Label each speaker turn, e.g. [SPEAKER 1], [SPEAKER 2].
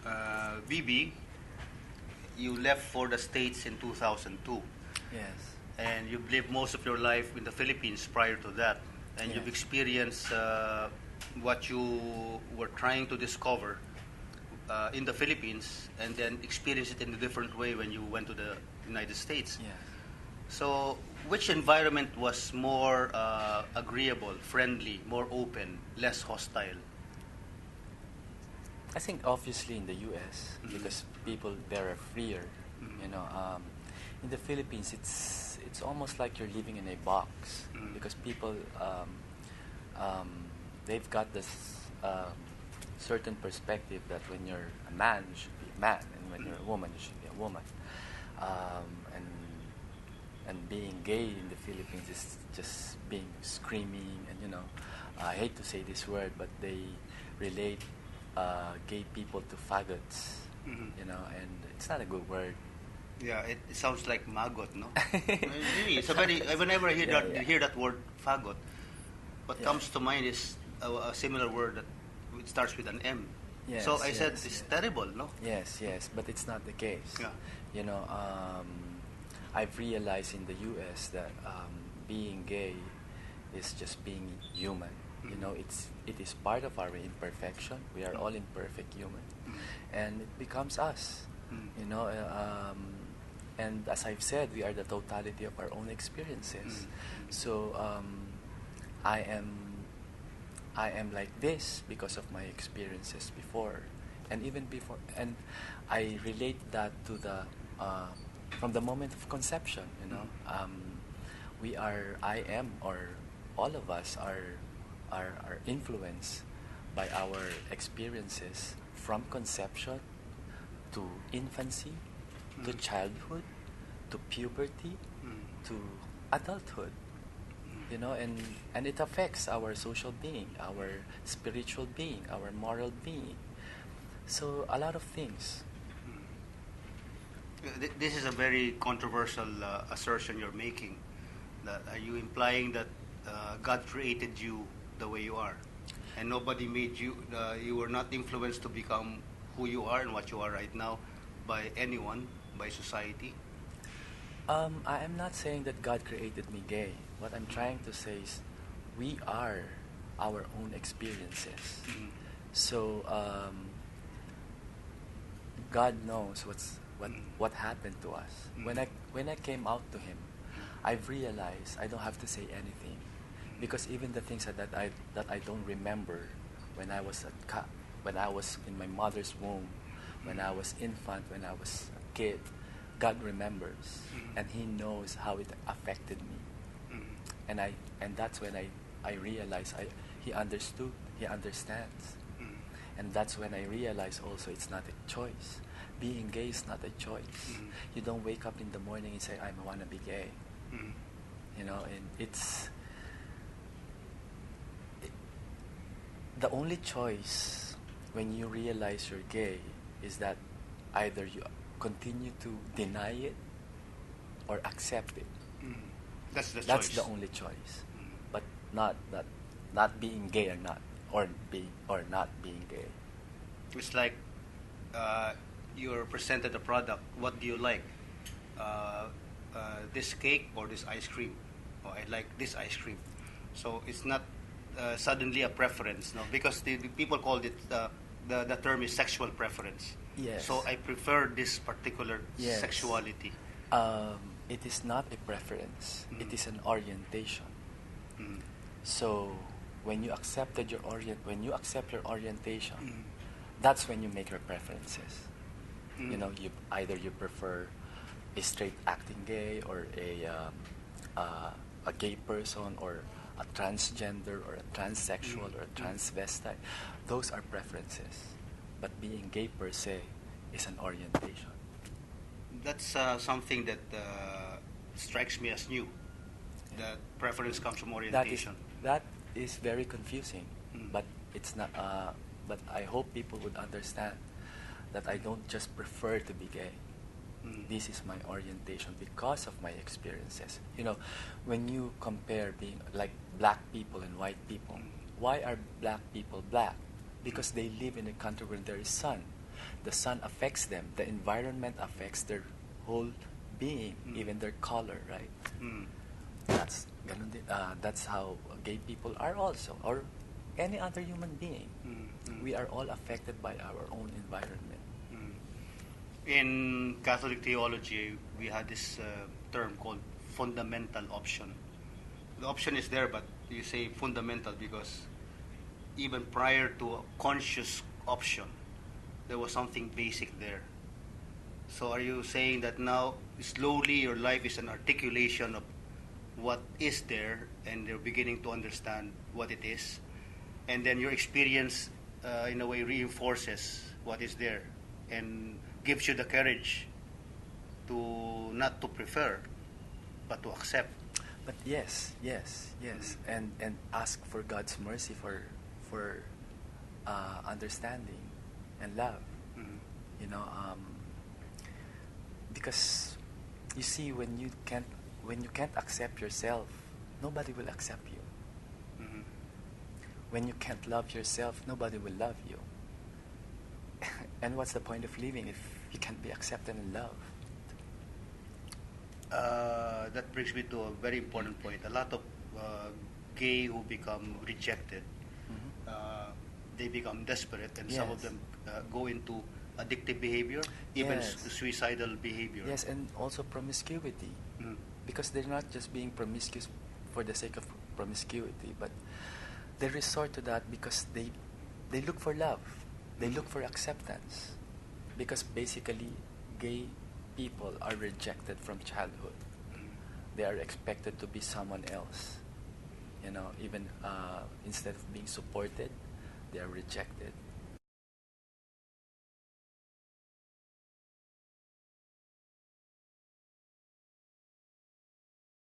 [SPEAKER 1] VB, you left for the States in 2002,
[SPEAKER 2] Yes.
[SPEAKER 1] and you've lived most of your life in the Philippines prior to that, and you've
[SPEAKER 2] Yes.
[SPEAKER 1] experienced what you were trying to discover in the Philippines, and then experience it in a different way when you went to the United States.
[SPEAKER 2] Yes.
[SPEAKER 1] So, which environment was more agreeable, friendly, more open, less hostile?
[SPEAKER 2] I think obviously in the U.S. because people there are freer. You know, in the Philippines it's almost like you're living in a box because people they've got this certain perspective that when you're a man you should be a man and when you're a woman you should be a woman. Um, and and being gay in the Philippines is just being screaming and I hate to say this word but they relate gay people to faggots, and it's not a good word.
[SPEAKER 1] Yeah, it sounds like maggot, no? Really, it's a very. Whenever I hear that word fagot, what comes to mind is a similar word that it starts with an M.
[SPEAKER 2] Yes,
[SPEAKER 1] So I said
[SPEAKER 2] yes,
[SPEAKER 1] it's
[SPEAKER 2] yes.
[SPEAKER 1] terrible, no?
[SPEAKER 2] Yes, but it's not the case.
[SPEAKER 1] Yeah.
[SPEAKER 2] You know, I've realized in the U.S. that being gay is just being human. You know, it is part of our imperfection. We are all imperfect human, and it becomes us. You know, and as I've said, we are the totality of our own experiences. So I am I am like this because of my experiences before, and even before, and I relate that to the from the moment of conception. I am, or all of us are influenced by our experiences from conception to infancy, to childhood, to puberty, to adulthood. And it affects our social being, our spiritual being, our moral being. So a lot of things.
[SPEAKER 1] This is a very controversial assertion you're making. That are you implying that God created you the way you are, and nobody made you? You were not influenced to become who you are and what you are right now by anyone, by society.
[SPEAKER 2] I am not saying that God created me gay. What I'm trying to say is we are our own experiences. So God knows what happened to us. When I came out to Him, I've realized I don't have to say anything, because even the things that I don't remember when I was when I was in my mother's womb, when I was infant, when I was a kid, God remembers, and He knows how it affected me. And that's when I realized He understood, He understands. And that's when I realized also it's not a choice. Being gay is not a choice. You don't wake up in the morning and say, I want to be gay. And the only choice when you realize you're gay is that either you continue to deny it or accept it.
[SPEAKER 1] That's the choice.
[SPEAKER 2] That's the only choice. But not being gay or not, or not being gay.
[SPEAKER 1] It's like you're presented a product. What do you like? This cake or this ice cream? Oh, I like this ice cream. So it's not suddenly a preference, no? Because the people called it the term is sexual preference.
[SPEAKER 2] Yes.
[SPEAKER 1] So I prefer this particular
[SPEAKER 2] Yes.
[SPEAKER 1] sexuality.
[SPEAKER 2] It is not a preference. It is an orientation. So when you accept your orientation, that's when you make your preferences. You either you prefer a straight acting gay, or a gay person, or a transgender, or a transsexual, or a transvestite. Those are preferences. But being gay per se is an orientation.
[SPEAKER 1] That's something that strikes me as new. That preference comes from orientation.
[SPEAKER 2] That is very confusing, but it's not. But I hope people would understand that I don't just prefer to be gay. This is my orientation because of my experiences. When you compare being like black people and white people, why are black people black? Because they live in a country where there is sun. the sun affects them, the environment affects their whole being, even their color, right?
[SPEAKER 1] Mm.
[SPEAKER 2] That's how gay people are also, or any other human being. We are all affected by our own environment.
[SPEAKER 1] In Catholic theology, we had this term called fundamental option. The option is there, but you say fundamental because even prior to a conscious option, there was something basic there. So are you saying that now slowly your life is an articulation of what is there, and you're beginning to understand what it is, and then your experience in a way reinforces what is there and gives you the courage to not to prefer but to accept.
[SPEAKER 2] But yes, and ask for God's mercy for understanding and love. You know, because you see, when you can't accept yourself, nobody will accept you. When you can't love yourself, nobody will love you. And what's the point of living if you can't be accepted and loved?
[SPEAKER 1] That brings me to a very important point. A lot of gay who become rejected, they become desperate, and some of
[SPEAKER 2] Yes.
[SPEAKER 1] them go into addictive behavior, even
[SPEAKER 2] Yes.
[SPEAKER 1] suicidal behavior.
[SPEAKER 2] Yes, and also promiscuity.
[SPEAKER 1] Mm.
[SPEAKER 2] Because they're not just being promiscuous for the sake of promiscuity, but they resort to that because they look for love. They look for acceptance. Because basically, gay people are rejected from childhood. They are expected to be someone else. You know, even instead of being supported, they are rejected.